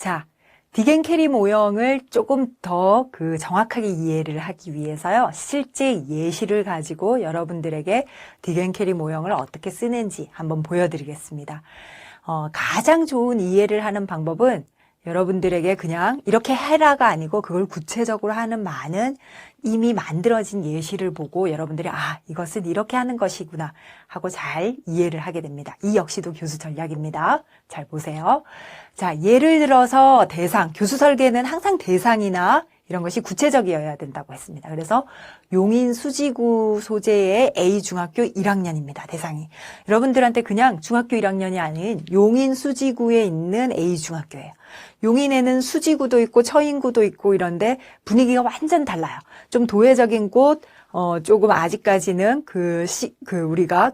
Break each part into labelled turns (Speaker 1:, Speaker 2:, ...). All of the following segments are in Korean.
Speaker 1: 자, 딕앤캐리 모형을 조금 더 정확하게 이해를 하기 위해서요. 실제 예시를 가지고 여러분들에게 딕앤캐리 모형을 어떻게 쓰는지 한번 보여드리겠습니다. 가장 좋은 이해를 하는 방법은 여러분들에게 그냥 이렇게 해라가 아니고 그걸 구체적으로 하는 많은 이미 만들어진 예시를 보고 여러분들이 이것은 이렇게 하는 것이구나 하고 잘 이해를 하게 됩니다. 이 역시도 교수 전략입니다. 잘 보세요. 자, 예를 들어서 대상, 교수 설계는 항상 대상이나 이런 것이 구체적이어야 된다고 했습니다. 그래서 용인 수지구 소재의 A중학교 1학년입니다. 대상이. 여러분들한테 그냥 중학교 1학년이 아닌 용인 수지구에 있는 A중학교예요. 용인에는 수지구도 있고 처인구도 있고 이런데 분위기가 완전 달라요. 좀 도회적인 곳, 조금 아직까지는 우리가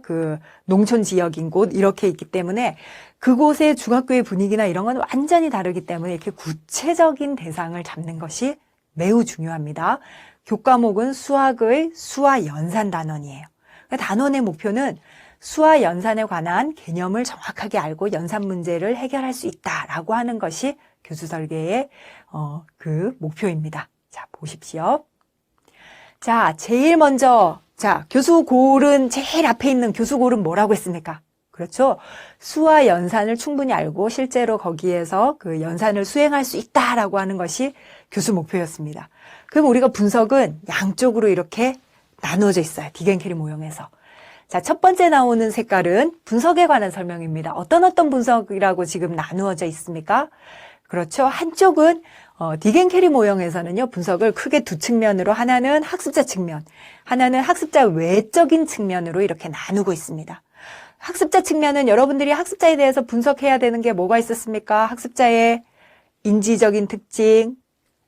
Speaker 1: 농촌 지역인 곳 이렇게 있기 때문에 그곳의 중학교의 분위기나 이런 건 완전히 다르기 때문에 이렇게 구체적인 대상을 잡는 것이 매우 중요합니다. 교과목은 수학의 수와 연산 단원이에요. 단원의 목표는 수와 연산에 관한 개념을 정확하게 알고 연산 문제를 해결할 수 있다라고 하는 것이 교수 설계의 목표입니다. 자, 보십시오. 자, 제일 먼저 교수 골은 제일 앞에 있는 교수 골은 뭐라고 했습니까? 그렇죠. 수와 연산을 충분히 알고 실제로 거기에서 그 연산을 수행할 수 있다라고 하는 것이 교수 목표였습니다. 그럼 우리가 분석은 양쪽으로 이렇게 나누어져 있어요. 딕앤캐리 모형에서. 자, 첫 번째 나오는 색깔은 분석에 관한 설명입니다. 어떤 분석이라고 지금 나누어져 있습니까? 그렇죠. 한쪽은 딕앤캐리 모형에서는요, 분석을 크게 두 측면으로 하나는 학습자 측면, 하나는 학습자 외적인 측면으로 이렇게 나누고 있습니다. 학습자 측면은 여러분들이 학습자에 대해서 분석해야 되는 게 뭐가 있었습니까? 학습자의 인지적인 특징,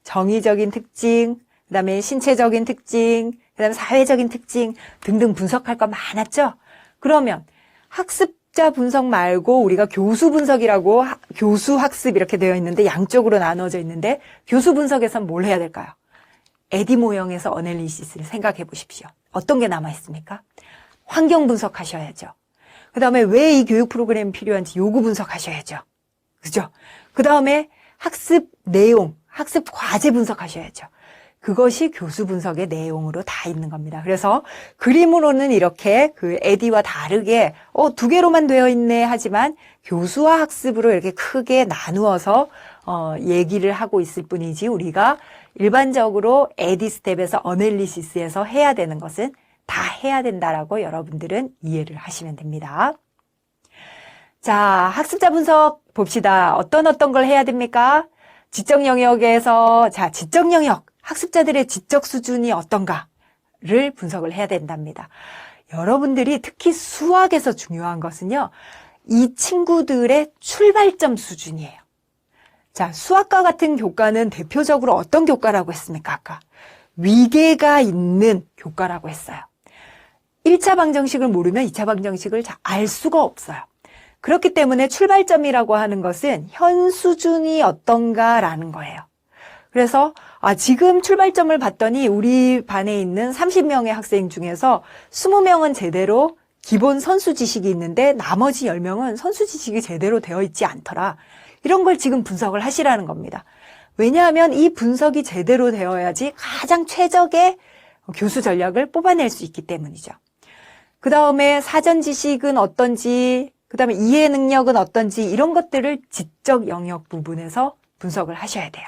Speaker 1: 정의적인 특징, 그다음에 신체적인 특징, 그다음에 사회적인 특징 등등 분석할 거 많았죠? 그러면 학습자 분석 말고 우리가 교수 분석이라고 교수 학습 이렇게 되어 있는데 양쪽으로 나눠져 있는데 교수 분석에선 뭘 해야 될까요? 에디 모형에서 어널리시스를 생각해 보십시오. 어떤 게 남아 있습니까? 환경 분석하셔야죠. 그다음에 왜 이 교육 프로그램이 필요한지 요구 분석하셔야죠. 그죠? 그다음에 학습 내용, 학습 과제 분석하셔야죠. 그것이 교수 분석의 내용으로 다 있는 겁니다. 그래서 그림으로는 이렇게 에디와 다르게 두 개로만 되어 있네 하지만 교수와 학습으로 이렇게 크게 나누어서 얘기를 하고 있을 뿐이지 우리가 일반적으로 에디 스텝에서 어널리시스에서 해야 되는 것은 다 해야 된다라고 여러분들은 이해를 하시면 됩니다. 자, 학습자 분석 봅시다. 어떤 걸 해야 됩니까? 지적 영역에서 지적 영역, 학습자들의 지적 수준이 어떤가를 분석을 해야 된답니다. 여러분들이 특히 수학에서 중요한 것은요, 이 친구들의 출발점 수준이에요. 자, 수학과 같은 교과는 대표적으로 어떤 교과라고 했습니까? 아까 위계가 있는 교과라고 했어요. 1차 방정식을 모르면 2차 방정식을 잘 알 수가 없어요. 그렇기 때문에 출발점이라고 하는 것은 현 수준이 어떤가라는 거예요. 그래서 지금 출발점을 봤더니 우리 반에 있는 30명의 학생 중에서 20명은 제대로 기본 선수 지식이 있는데 나머지 10명은 선수 지식이 제대로 되어 있지 않더라. 이런 걸 지금 분석을 하시라는 겁니다. 왜냐하면 이 분석이 제대로 되어야지 가장 최적의 교수 전략을 뽑아낼 수 있기 때문이죠. 그 다음에 사전 지식은 어떤지, 그 다음에 이해 능력은 어떤지 이런 것들을 지적 영역 부분에서 분석을 하셔야 돼요.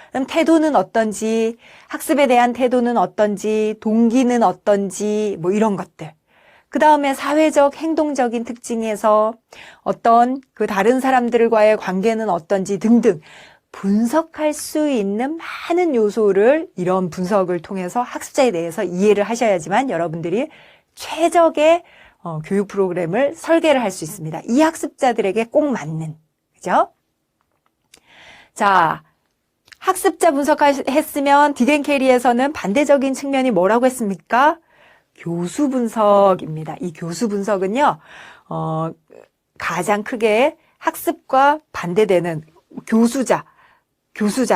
Speaker 1: 그럼 태도는 어떤지, 학습에 대한 태도는 어떤지, 동기는 어떤지 뭐 이런 것들. 그 다음에 사회적 행동적인 특징에서 어떤 다른 사람들과의 관계는 어떤지 등등 분석할 수 있는 많은 요소를 이런 분석을 통해서 학습자에 대해서 이해를 하셔야지만 여러분들이 최적의 교육 프로그램을 설계를 할 수 있습니다. 이 학습자들에게 꼭 맞는, 그죠? 자, 학습자 분석했으면 딕앤캐리에서는 반대적인 측면이 뭐라고 했습니까? 교수 분석입니다. 이 교수 분석은요, 가장 크게 학습과 반대되는 교수자,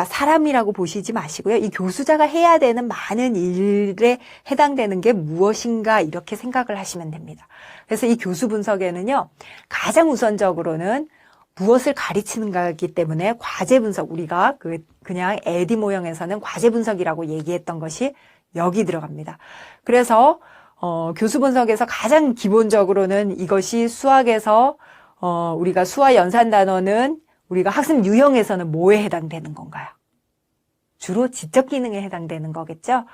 Speaker 1: 사람이라고 보시지 마시고요. 이 교수자가 해야 되는 많은 일에 해당되는 게 무엇인가 이렇게 생각을 하시면 됩니다. 그래서 이 교수 분석에는요, 가장 우선적으로는 무엇을 가르치는가이기 때문에 과제 분석, 우리가 그냥 에디 모형에서는 과제 분석이라고 얘기했던 것이 여기 들어갑니다. 그래서 교수 분석에서 가장 기본적으로는 이것이 수학에서 우리가 수화 연산 단어는 우리가 학습 유형에서는 뭐에 해당되는 건가요? 주로 지적 기능에 해당되는 거겠죠?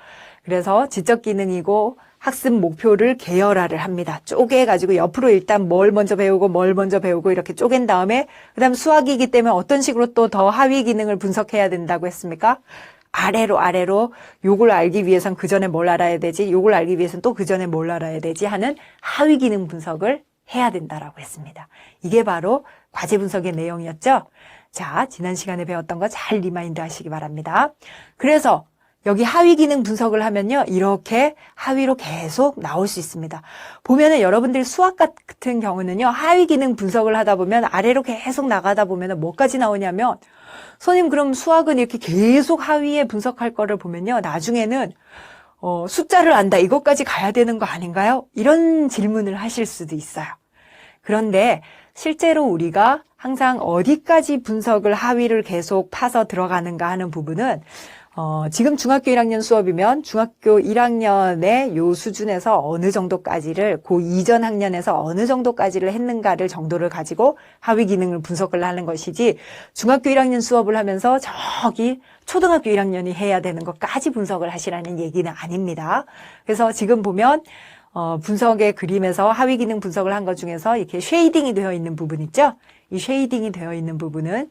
Speaker 1: 그래서 지적 기능이고 학습 목표를 계열화를 합니다. 쪼개가지고 옆으로 일단 뭘 먼저 배우고 이렇게 쪼갠 다음에 그다음 수학이기 때문에 어떤 식으로 또 더 하위 기능을 분석해야 된다고 했습니까? 아래로 요걸 알기 위해선 그 전에 뭘 알아야 되지? 요걸 알기 위해선 또 그 전에 뭘 알아야 되지? 하는 하위 기능 분석을 해야 된다라고 했습니다. 이게 바로 과제 분석의 내용이었죠? 자, 지난 시간에 배웠던 거 잘 리마인드 하시기 바랍니다. 그래서 여기 하위 기능 분석을 하면요, 이렇게 하위로 계속 나올 수 있습니다. 보면은 여러분들 수학 같은 경우는요, 하위 기능 분석을 하다 보면 아래로 계속 나가다 보면은 뭐까지 나오냐면, 선생님 그럼 수학은 이렇게 계속 하위에 분석할 거를 보면요, 나중에는 숫자를 안다, 이것까지 가야 되는 거 아닌가요? 이런 질문을 하실 수도 있어요. 그런데 실제로 우리가 항상 어디까지 분석을 하위를 계속 파서 들어가는가 하는 부분은 지금 중학교 1학년 수업이면 중학교 1학년의 요 수준에서 어느 정도까지를 그 이전 학년에서 어느 정도까지를 했는가를 정도를 가지고 하위 기능을 분석을 하는 것이지 중학교 1학년 수업을 하면서 저기 초등학교 1학년이 해야 되는 것까지 분석을 하시라는 얘기는 아닙니다. 그래서 지금 보면 분석의 그림에서 하위 기능 분석을 한 것 중에서 이렇게 쉐이딩이 되어 있는 부분 있죠? 이 쉐이딩이 되어 있는 부분은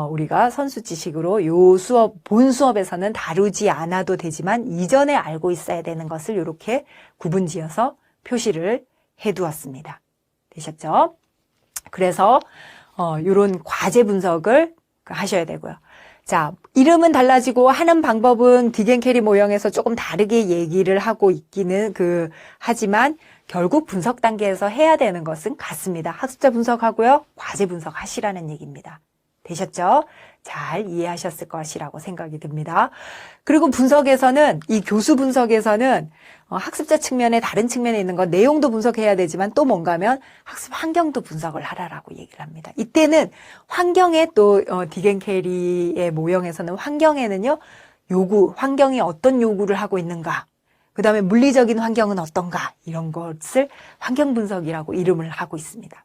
Speaker 1: 우리가 선수 지식으로 요 수업, 본 수업에서는 다루지 않아도 되지만 이전에 알고 있어야 되는 것을 이렇게 구분지어서 표시를 해두었습니다. 되셨죠? 그래서 요런 과제 분석을 하셔야 되고요. 자, 이름은 달라지고 하는 방법은 딕앤캐리 모형에서 조금 다르게 얘기를 하고 있기는 하지만 결국 분석 단계에서 해야 되는 것은 같습니다. 학습자 분석하고요, 과제 분석하시라는 얘기입니다. 되셨죠? 잘 이해하셨을 것이라고 생각이 듭니다. 그리고 분석에서는, 이 교수 분석에서는 학습자 측면에 다른 측면에 있는 건 내용도 분석해야 되지만 또 뭔가 하면 학습 환경도 분석을 하라라고 얘기를 합니다. 이때는 환경에 또 딕앤캐리의 모형에서는 환경에는요, 환경이 어떤 요구를 하고 있는가, 그 다음에 물리적인 환경은 어떤가, 이런 것을 환경 분석이라고 이름을 하고 있습니다.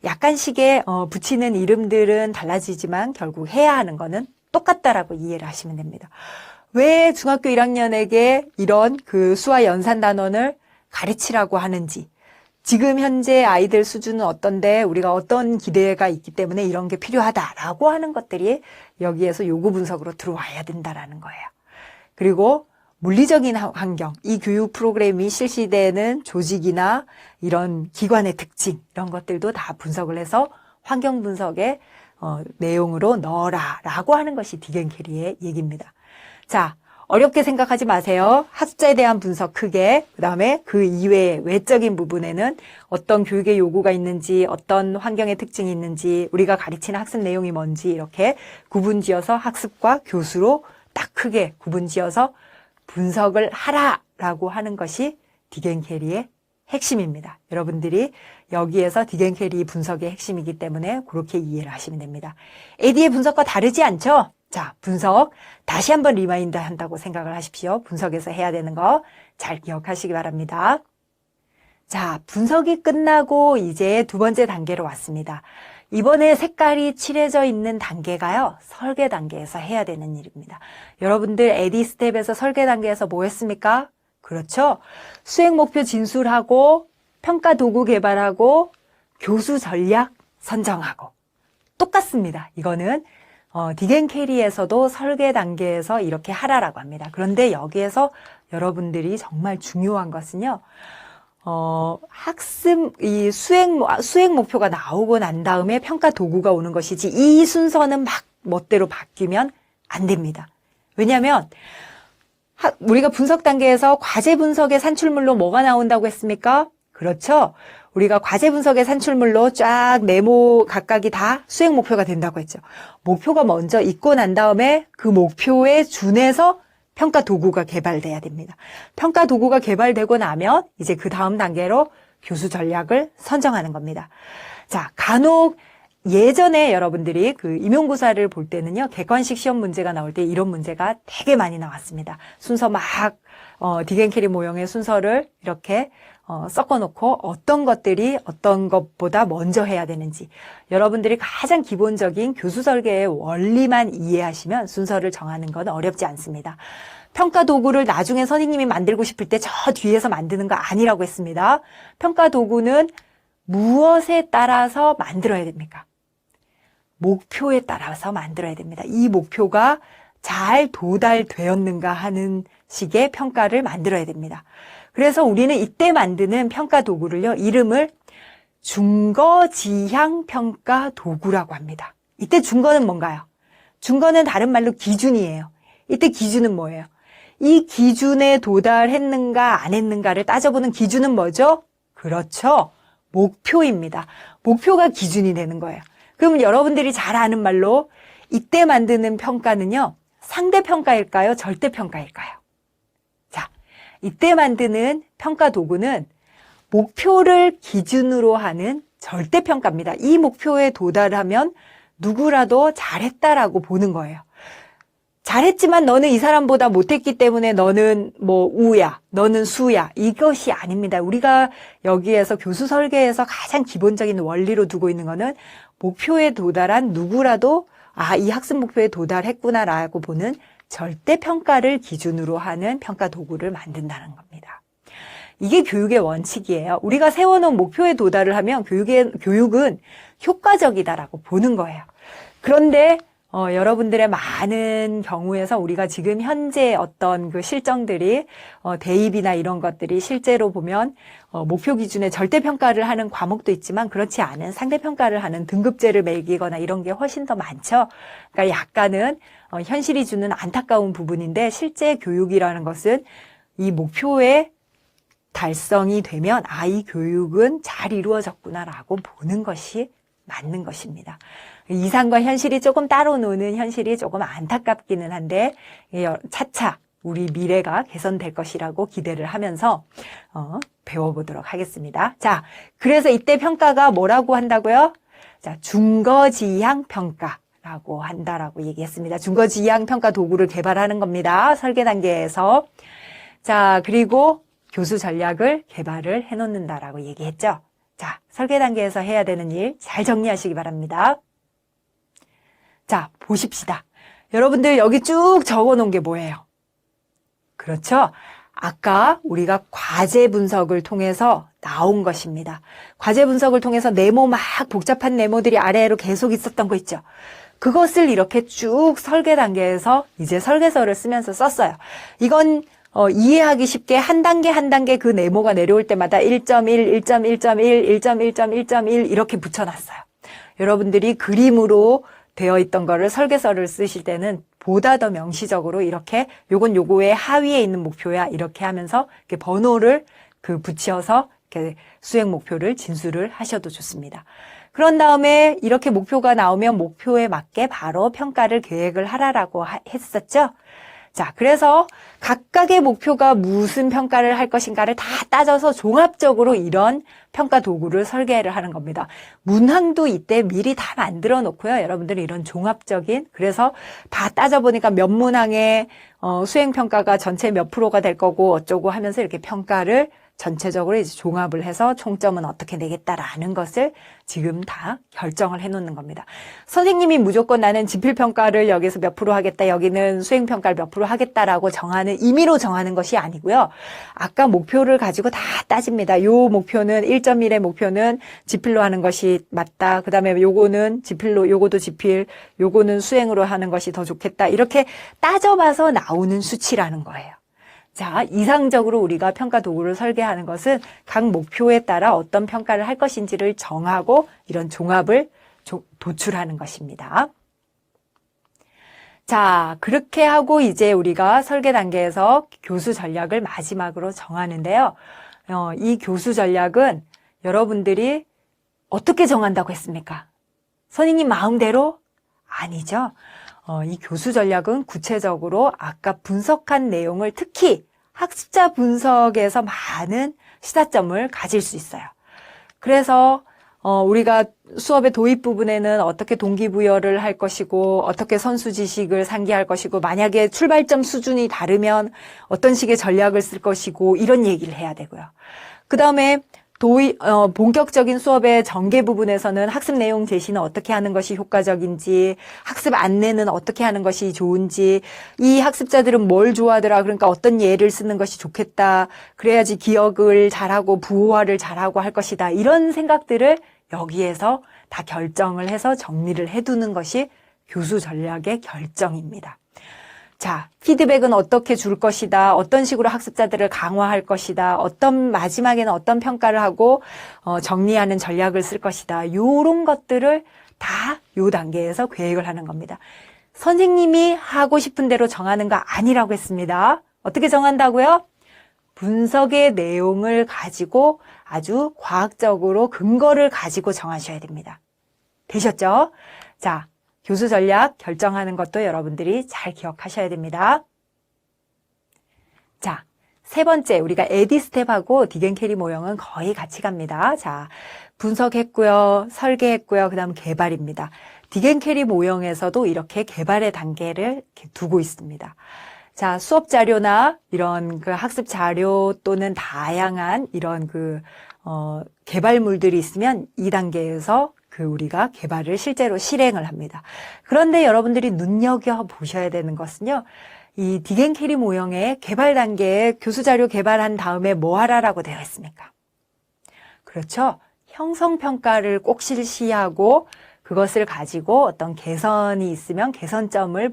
Speaker 1: 약간씩의 붙이는 이름들은 달라지지만 결국 해야 하는 거는 똑같다라고 이해를 하시면 됩니다. 왜 중학교 1학년에게 이런 수화 연산 단원을 가르치라고 하는지, 지금 현재 아이들 수준은 어떤데 우리가 어떤 기대가 있기 때문에 이런 게 필요하다라고 하는 것들이 여기에서 요구 분석으로 들어와야 된다라는 거예요. 그리고 물리적인 환경, 이 교육 프로그램이 실시되는 조직이나 이런 기관의 특징, 이런 것들도 다 분석을 해서 환경 분석의 내용으로 넣어라라고 하는 것이 딕앤캐리의 얘기입니다. 자, 어렵게 생각하지 마세요. 학습자에 대한 분석 크게, 그 다음에 그 이외의 외적인 부분에는 어떤 교육의 요구가 있는지, 어떤 환경의 특징이 있는지, 우리가 가르치는 학습 내용이 뭔지 이렇게 구분지어서 학습과 교수로 딱 크게 구분지어서 분석을 하라라고 하는 것이 딕앤캐리의 핵심입니다. 여러분들이 여기에서 딕앤캐리 분석의 핵심이기 때문에 그렇게 이해를 하시면 됩니다. 에디의 분석과 다르지 않죠? 자, 분석 다시 한번 리마인드 한다고 생각을 하십시오. 분석에서 해야 되는 거 잘 기억하시기 바랍니다. 자, 분석이 끝나고 이제 두 번째 단계로 왔습니다. 이번에 색깔이 칠해져 있는 단계가요, 설계 단계에서 해야 되는 일입니다. 여러분들 에디 스텝에서 설계 단계에서 뭐 했습니까? 그렇죠. 수행 목표 진술하고, 평가 도구 개발하고, 교수 전략 선정하고. 똑같습니다. 이거는 딕앤캐리에서도 설계 단계에서 이렇게 하라라고 합니다. 그런데 여기에서 여러분들이 정말 중요한 것은요, 수행 목표가 나오고 난 다음에 평가 도구가 오는 것이지, 이 순서는 막 멋대로 바뀌면 안 됩니다. 왜냐하면, 우리가 분석 단계에서 과제 분석의 산출물로 뭐가 나온다고 했습니까? 그렇죠. 우리가 과제 분석의 산출물로 쫙 네모 각각이 다 수행 목표가 된다고 했죠. 목표가 먼저 있고 난 다음에 그 목표에 준해서 평가 도구가 개발돼야 됩니다. 평가 도구가 개발되고 나면 이제 그 다음 단계로 교수 전략을 선정하는 겁니다. 자, 간혹 예전에 여러분들이 그 임용고사를 볼 때는요, 객관식 시험 문제가 나올 때 이런 문제가 되게 많이 나왔습니다. 순서 막, 딕앤캐리 모형의 순서를 이렇게 섞어놓고 어떤 것들이 어떤 것보다 먼저 해야 되는지 여러분들이 가장 기본적인 교수 설계의 원리만 이해하시면 순서를 정하는 건 어렵지 않습니다. 평가 도구를 나중에 선생님이 만들고 싶을 때 저 뒤에서 만드는 거 아니라고 했습니다. 평가 도구는 무엇에 따라서 만들어야 됩니까? 목표에 따라서 만들어야 됩니다. 이 목표가 잘 도달되었는가 하는 식의 평가를 만들어야 됩니다. 그래서 우리는 이때 만드는 평가 도구를요, 이름을 준거지향 평가 도구라고 합니다. 이때 준거는 뭔가요? 준거는 다른 말로 기준이에요. 이때 기준은 뭐예요? 이 기준에 도달했는가 안 했는가를 따져보는 기준은 뭐죠? 그렇죠. 목표입니다. 목표가 기준이 되는 거예요. 그럼 여러분들이 잘 아는 말로 이때 만드는 평가는요, 상대평가일까요? 절대평가일까요? 자, 이때 만드는 평가 도구는 목표를 기준으로 하는 절대평가입니다. 이 목표에 도달하면 누구라도 잘했다라고 보는 거예요. 잘했지만 너는 이 사람보다 못했기 때문에 너는 뭐 우야, 너는 수야, 이것이 아닙니다. 우리가 여기에서 교수 설계에서 가장 기본적인 원리로 두고 있는 거는 목표에 도달한 누구라도 이 학습 목표에 도달했구나라고 보는 절대평가를 기준으로 하는 평가 도구를 만든다는 겁니다. 이게 교육의 원칙이에요. 우리가 세워놓은 목표에 도달을 하면 교육은 효과적이다라고 보는 거예요. 그런데 여러분들의 많은 경우에서 우리가 지금 현재 어떤 그 실정들이 대입이나 이런 것들이 실제로 보면 목표 기준에 절대평가를 하는 과목도 있지만 그렇지 않은 상대평가를 하는 등급제를 매기거나 이런 게 훨씬 더 많죠. 그러니까 약간은 현실이 주는 안타까운 부분인데 실제 교육이라는 것은 이 목표에 달성이 되면 이 교육은 잘 이루어졌구나라고 보는 것이 맞는 것입니다. 이상과 현실이 조금 따로 노는 현실이 조금 안타깝기는 한데 차차 우리 미래가 개선될 것이라고 기대를 하면서 배워보도록 하겠습니다. 자, 그래서 이때 평가가 뭐라고 한다고요? 자, 준거지향 평가라고 한다라고 얘기했습니다. 준거지향 평가 도구를 개발하는 겁니다. 설계 단계에서. 자, 그리고 교수 전략을 개발을 해놓는다라고 얘기했죠. 자, 설계 단계에서 해야 되는 일 잘 정리하시기 바랍니다. 자, 보십시다. 여러분들 여기 쭉 적어놓은 게 뭐예요? 그렇죠? 아까 우리가 과제 분석을 통해서 나온 것입니다. 과제 분석을 통해서 네모 막 복잡한 네모들이 아래로 계속 있었던 거 있죠? 그것을 이렇게 쭉 설계 단계에서 이제 설계서를 쓰면서 썼어요. 이건 이해하기 쉽게 한 단계 한 단계 그 네모가 내려올 때마다 1.1, 1.1.1, 1.1.1.1 이렇게 붙여놨어요. 여러분들이 그림으로 되어 있던 거를 설계서를 쓰실 때는 보다 더 명시적으로 이렇게 요건 요거의 하위에 있는 목표야 이렇게 하면서 이렇게 번호를 붙여서 이렇게 수행 목표를 진술을 하셔도 좋습니다. 그런 다음에 이렇게 목표가 나오면 목표에 맞게 바로 평가를 계획을 하라라고 했었죠. 자, 그래서 각각의 목표가 무슨 평가를 할 것인가를 다 따져서 종합적으로 이런 평가 도구를 설계를 하는 겁니다. 문항도 이때 미리 다 만들어 놓고요. 여러분들이 이런 종합적인, 그래서 다 따져보니까 몇 문항의 수행평가가 전체 몇 프로가 될 거고 어쩌고 하면서 이렇게 평가를 전체적으로 이제 종합을 해서 총점은 어떻게 내겠다라는 것을 지금 다 결정을 해놓는 겁니다. 선생님이 무조건 나는 지필평가를 여기서 몇 프로 하겠다, 여기는 수행평가를 몇 프로 하겠다라고 정하는, 임의로 정하는 것이 아니고요. 아까 목표를 가지고 다 따집니다. 요 목표는 1.1의 목표는 지필로 하는 것이 맞다. 그 다음에 요거는 지필로, 요거도 지필, 요거는 수행으로 하는 것이 더 좋겠다. 이렇게 따져봐서 나오는 수치라는 거예요. 자, 이상적으로 우리가 평가 도구를 설계하는 것은 각 목표에 따라 어떤 평가를 할 것인지를 정하고 이런 종합을 도출하는 것입니다. 자, 그렇게 하고 이제 우리가 설계 단계에서 교수 전략을 마지막으로 정하는데요. 이 교수 전략은 여러분들이 어떻게 정한다고 했습니까? 선생님 마음대로? 아니죠. 이 교수 전략은 구체적으로 아까 분석한 내용을 특히 학습자 분석에서 많은 시사점을 가질 수 있어요. 그래서 우리가 수업의 도입 부분에는 어떻게 동기부여를 할 것이고, 어떻게 선수 지식을 상기할 것이고, 만약에 출발점 수준이 다르면 어떤 식의 전략을 쓸 것이고, 이런 얘기를 해야 되고요. 그 다음에 본격적인 수업의 전개 부분에서는 학습 내용 제시는 어떻게 하는 것이 효과적인지, 학습 안내는 어떻게 하는 것이 좋은지, 이 학습자들은 뭘 좋아하더라, 그러니까 어떤 예를 쓰는 것이 좋겠다, 그래야지 기억을 잘하고 부호화를 잘하고 할 것이다, 이런 생각들을 여기에서 다 결정을 해서 정리를 해두는 것이 교수 전략의 결정입니다. 자, 피드백은 어떻게 줄 것이다, 어떤 식으로 학습자들을 강화할 것이다, 마지막에는 어떤 평가를 하고 정리하는 전략을 쓸 것이다, 요런 것들을 다 요 단계에서 계획을 하는 겁니다. 선생님이 하고 싶은 대로 정하는 거 아니라고 했습니다. 어떻게 정한다고요? 분석의 내용을 가지고 아주 과학적으로 근거를 가지고 정하셔야 됩니다. 되셨죠? 자, 교수 전략 결정하는 것도 여러분들이 잘 기억하셔야 됩니다. 자, 세 번째, 우리가 에디 스텝하고 디겐캐리 모형은 거의 같이 갑니다. 자, 분석했고요, 설계했고요, 그 다음 개발입니다. 디겐캐리 모형에서도 이렇게 개발의 단계를 이렇게 두고 있습니다. 자, 수업 자료나 이런 그 학습 자료 또는 다양한 이런 개발물들이 있으면 이 단계에서 우리가 개발을 실제로 실행을 합니다. 그런데 여러분들이 눈여겨보셔야 되는 것은요, 이 디겐캐리 모형의 개발 단계에 교수 자료 개발한 다음에 뭐 하라라고 되어 있습니까? 그렇죠. 형성평가를 꼭 실시하고 그것을 가지고 어떤 개선이 있으면 개선점을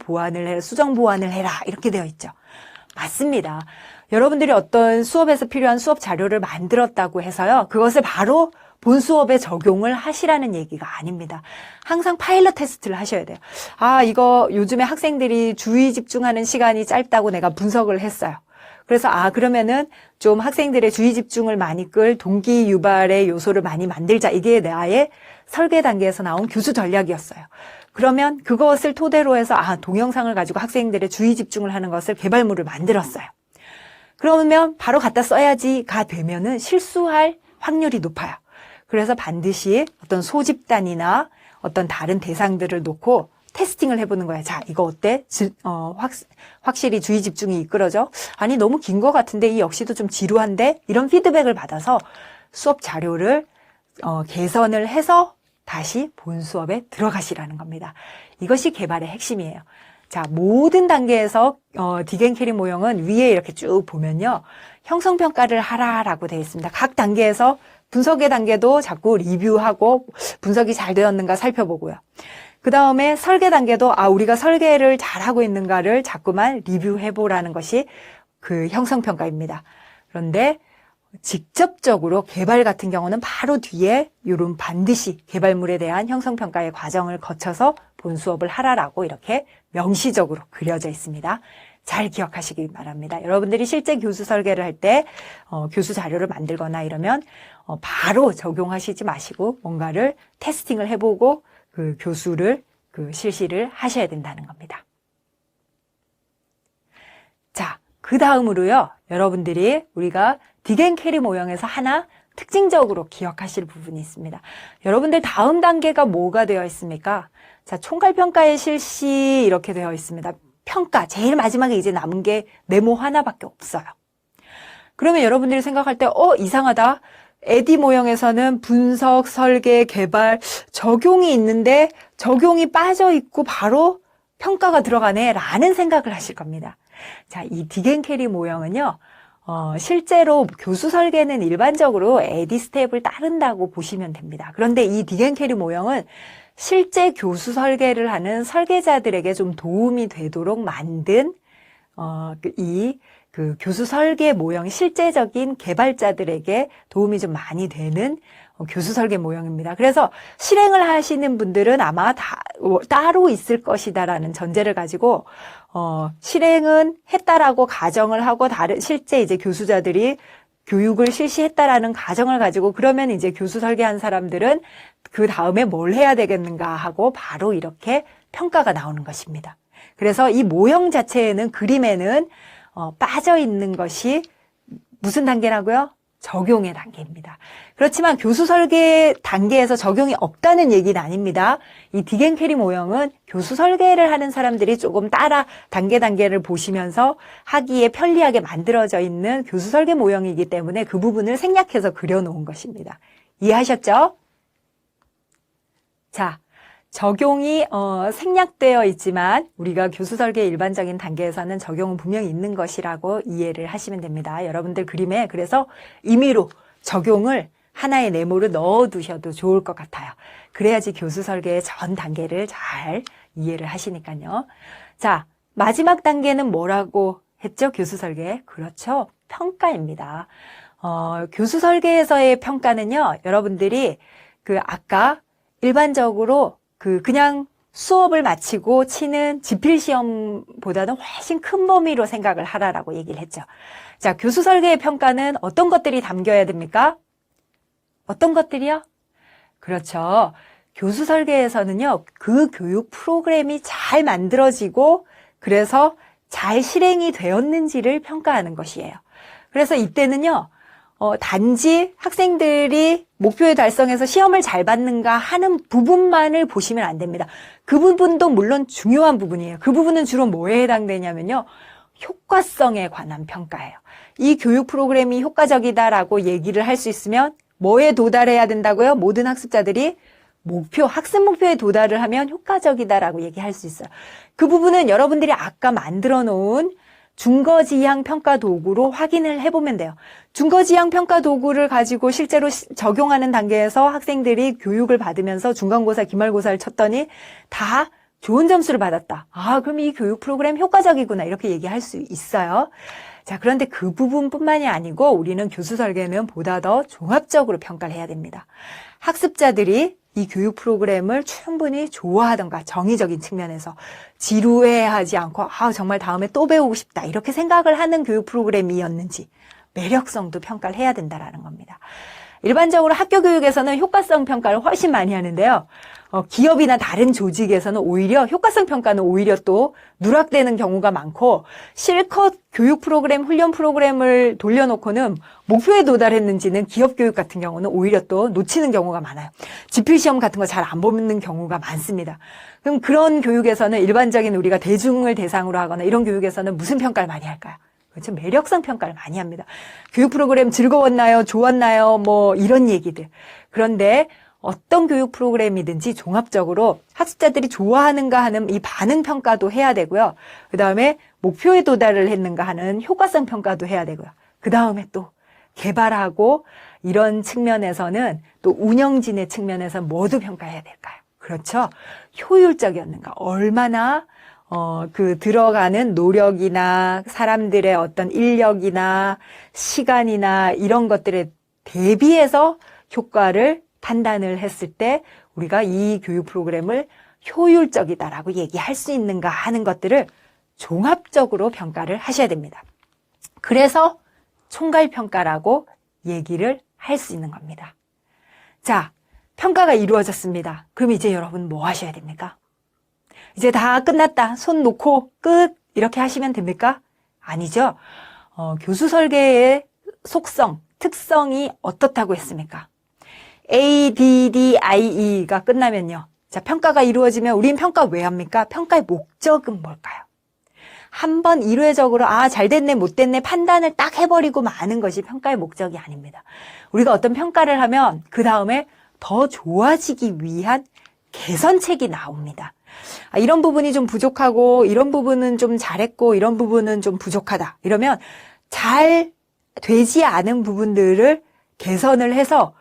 Speaker 1: 수정 보완을 해라, 이렇게 되어 있죠. 맞습니다. 여러분들이 어떤 수업에서 필요한 수업 자료를 만들었다고 해서요, 그것을 바로 본 수업에 적용을 하시라는 얘기가 아닙니다. 항상 파일럿 테스트를 하셔야 돼요. 이거 요즘에 학생들이 주의 집중하는 시간이 짧다고 내가 분석을 했어요. 그래서 그러면은 좀 학생들의 주의 집중을 많이 끌 동기 유발의 요소를 많이 만들자. 이게 나의 설계 단계에서 나온 교수 전략이었어요. 그러면 그것을 토대로 해서 동영상을 가지고 학생들의 주의 집중을 하는 것을 개발물을 만들었어요. 그러면 바로 갖다 써야지가 되면은 실수할 확률이 높아요. 그래서 반드시 어떤 소집단이나 어떤 다른 대상들을 놓고 테스팅을 해보는 거예요. 자, 이거 어때? 확실히 주의 집중이 이끌어져? 아니, 너무 긴 것 같은데 이 역시도 좀 지루한데? 이런 피드백을 받아서 수업 자료를 개선을 해서 다시 본 수업에 들어가시라는 겁니다. 이것이 개발의 핵심이에요. 자, 모든 단계에서 디겐캐리 모형은 위에 이렇게 쭉 보면요, 형성평가를 하라라고 되어 있습니다. 각 단계에서 분석의 단계도 자꾸 리뷰하고 분석이 잘 되었는가 살펴보고요. 그 다음에 설계 단계도 우리가 설계를 잘하고 있는가를 자꾸만 리뷰해보라는 것이 그 형성평가입니다. 그런데 직접적으로 개발 같은 경우는 바로 뒤에 이런 반드시 개발물에 대한 형성평가의 과정을 거쳐서 본 수업을 하라라고 이렇게 명시적으로 그려져 있습니다. 잘 기억하시기 바랍니다. 여러분들이 실제 교수 설계를 할 때 교수 자료를 만들거나 이러면 바로 적용하시지 마시고 뭔가를 테스팅을 해보고 그 교수를 실시를 하셔야 된다는 겁니다. 자, 그 다음으로요, 여러분들이 우리가 디겐캐리 모형에서 하나 특징적으로 기억하실 부분이 있습니다. 여러분들 다음 단계가 뭐가 되어 있습니까? 자, 총괄평가의 실시 이렇게 되어 있습니다. 평가, 제일 마지막에 이제 남은 게 메모 하나밖에 없어요. 그러면 여러분들이 생각할 때 이상하다. 에디 모형에서는 분석, 설계, 개발, 적용이 있는데 적용이 빠져 있고 바로 평가가 들어가네 라는 생각을 하실 겁니다. 자, 이 디겐캐리 모형은요, 실제로 교수 설계는 일반적으로 에디 스텝을 따른다고 보시면 됩니다. 그런데 이 디겐캐리 모형은 실제 교수 설계를 하는 설계자들에게 좀 도움이 되도록 만든 그 교수 설계 모형, 실제적인 개발자들에게 도움이 좀 많이 되는 교수 설계 모형입니다. 그래서 실행을 하시는 분들은 아마 따로 있을 것이다라는 전제를 가지고 실행은 했다라고 가정을 하고 실제 이제 교수자들이 교육을 실시했다라는 가정을 가지고 그러면 이제 교수 설계한 사람들은 그 다음에 뭘 해야 되겠는가 하고 바로 이렇게 평가가 나오는 것입니다. 그래서 이 모형 자체에는 그림에는 빠져 있는 것이 무슨 단계라고요? 적용의 단계입니다. 그렇지만 교수 설계 단계에서 적용이 없다는 얘기는 아닙니다. 이 딕앤캐리 모형은 교수 설계를 하는 사람들이 조금 따라 단계를 보시면서 하기에 편리하게 만들어져 있는 교수 설계 모형이기 때문에 그 부분을 생략해서 그려놓은 것입니다. 이해하셨죠? 자, 적용이 생략되어 있지만 우리가 교수 설계 일반적인 단계에서는 적용은 분명히 있는 것이라고 이해를 하시면 됩니다. 여러분들 그림에 그래서 임의로 적용을 하나의 네모로 넣어두셔도 좋을 것 같아요. 그래야지 교수 설계의 전 단계를 잘 이해를 하시니까요. 자, 마지막 단계는 뭐라고 했죠? 교수 설계. 그렇죠. 평가입니다. 교수 설계에서의 평가는요, 여러분들이 아까 일반적으로 그냥 수업을 마치고 치는 지필시험보다는 훨씬 큰 범위로 생각을 하라라고 얘기를 했죠. 자, 교수 설계의 평가는 어떤 것들이 담겨야 됩니까? 어떤 것들이요? 그렇죠. 교수 설계에서는요, 그 교육 프로그램이 잘 만들어지고 그래서 잘 실행이 되었는지를 평가하는 것이에요. 그래서 이때는요, 단지 학생들이 목표에 달성해서 시험을 잘 받는가 하는 부분만을 보시면 안 됩니다. 그 부분도 물론 중요한 부분이에요. 그 부분은 주로 뭐에 해당되냐면요, 효과성에 관한 평가예요. 이 교육 프로그램이 효과적이다라고 얘기를 할 수 있으면 뭐에 도달해야 된다고요? 모든 학습자들이 학습 목표에 도달을 하면 효과적이다라고 얘기할 수 있어요. 그 부분은 여러분들이 아까 만들어 놓은 준거지향 평가 도구로 확인을 해보면 돼요. 준거지향 평가 도구를 가지고 실제로 적용하는 단계에서 학생들이 교육을 받으면서 중간고사, 기말고사를 쳤더니 다 좋은 점수를 받았다. 아, 그럼 이 교육 프로그램 효과적이구나. 이렇게 얘기할 수 있어요. 자, 그런데 그 부분뿐만이 아니고 우리는 교수 설계는 보다 더 종합적으로 평가를 해야 됩니다. 학습자들이 이 교육 프로그램을 충분히 좋아하던가 정의적인 측면에서 지루해하지 않고 정말 다음에 또 배우고 싶다 이렇게 생각을 하는 교육 프로그램이었는지 매력성도 평가를 해야 된다라는 겁니다. 일반적으로 학교 교육에서는 효과성 평가를 훨씬 많이 하는데요. 기업이나 다른 조직에서는 오히려 효과성 평가는 오히려 또 누락되는 경우가 많고 실컷 교육 프로그램, 훈련 프로그램을 돌려놓고는 목표에 도달했는지는 기업 교육 같은 경우는 오히려 또 놓치는 경우가 많아요. 지필시험 같은 거 잘 안 보는 경우가 많습니다. 그럼 그런 교육에서는 일반적인 우리가 대중을 대상으로 하거나 이런 교육에서는 무슨 평가를 많이 할까요? 그렇죠. 매력성 평가를 많이 합니다. 교육 프로그램 즐거웠나요? 좋았나요? 뭐 이런 얘기들. 그런데 어떤 교육 프로그램이든지 종합적으로 학습자들이 좋아하는가 하는 이 반응 평가도 해야 되고요. 그 다음에 목표에 도달을 했는가 하는 효과성 평가도 해야 되고요. 그 다음에 또 개발하고 이런 측면에서는 또 운영진의 측면에서 모두 평가해야 될까요? 그렇죠. 효율적이었는가? 얼마나 들어가는 노력이나 사람들의 어떤 인력이나 시간이나 이런 것들에 대비해서 효과를 판단을 했을 때 우리가 이 교육 프로그램을 효율적이다라고 얘기할 수 있는가 하는 것들을 종합적으로 평가를 하셔야 됩니다. 그래서 총괄평가라고 얘기를 할 수 있는 겁니다. 자, 평가가 이루어졌습니다. 그럼 이제 여러분 뭐 하셔야 됩니까? 이제 다 끝났다. 손 놓고 끝. 이렇게 하시면 됩니까? 아니죠. 교수 설계의 속성, 특성이 어떻다고 했습니까? A, D, D, I, E가 끝나면요. 자, 평가가 이루어지면 우린 평가 왜 합니까? 평가의 목적은 뭘까요? 한번 일회적으로 잘 됐네, 못 됐네 판단을 딱 해버리고 마는 것이 평가의 목적이 아닙니다. 우리가 어떤 평가를 하면 그 다음에 더 좋아지기 위한 개선책이 나옵니다. 이런 부분이 좀 부족하고 이런 부분은 좀 잘했고 이런 부분은 좀 부족하다. 이러면 잘 되지 않은 부분들을 개선을 해서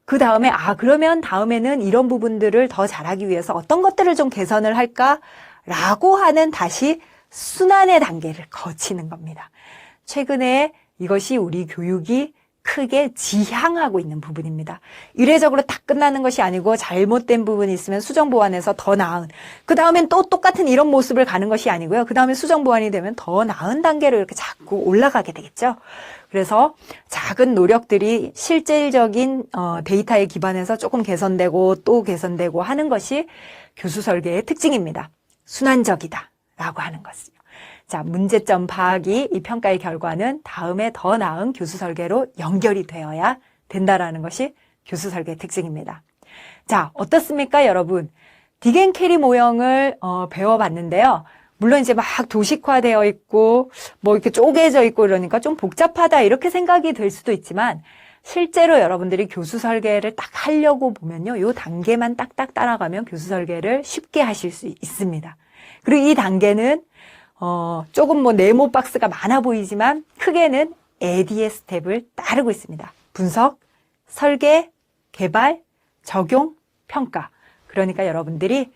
Speaker 1: 그 다음에 그러면 다음에는 이런 부분들을 더 잘하기 위해서 어떤 것들을 좀 개선을 할까라고 하는 다시 순환의 단계를 거치는 겁니다. 최근에 이것이 우리 교육이 크게 지향하고 있는 부분입니다. 이례적으로 딱 끝나는 것이 아니고 잘못된 부분이 있으면 수정 보완해서 더 나은, 그 다음엔 또 똑같은 이런 모습을 가는 것이 아니고요. 그 다음에 수정 보완이 되면 더 나은 단계로 이렇게 자꾸 올라가게 되겠죠. 그래서 작은 노력들이 실질적인 데이터에 기반해서 조금 개선되고 또 개선되고 하는 것이 교수 설계의 특징입니다. 순환적이다 라고 하는 것이요. 자, 문제점 파악이 이 평가의 결과는 다음에 더 나은 교수 설계로 연결이 되어야 된다라는 것이 교수 설계의 특징입니다. 자, 어떻습니까, 여러분? 딕앤캐리 모형을 배워봤는데요. 물론 이제 막 도식화되어 있고 뭐 이렇게 쪼개져 있고 이러니까 좀 복잡하다 이렇게 생각이 들 수도 있지만 실제로 여러분들이 교수 설계를 딱 하려고 보면요. 요 단계만 딱딱 따라가면 교수 설계를 쉽게 하실 수 있습니다. 그리고 이 단계는 조금 뭐 네모 박스가 많아 보이지만 크게는 에디의 스텝을 따르고 있습니다. 분석, 설계, 개발, 적용, 평가. 그러니까 여러분들이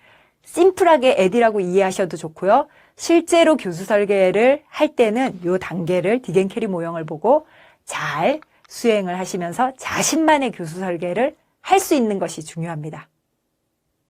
Speaker 1: 심플하게 에디라고 이해하셔도 좋고요. 실제로 교수 설계를 할 때는 이 단계를 딕앤캐리 모형을 보고 잘 수행을 하시면서 자신만의 교수 설계를 할 수 있는 것이 중요합니다.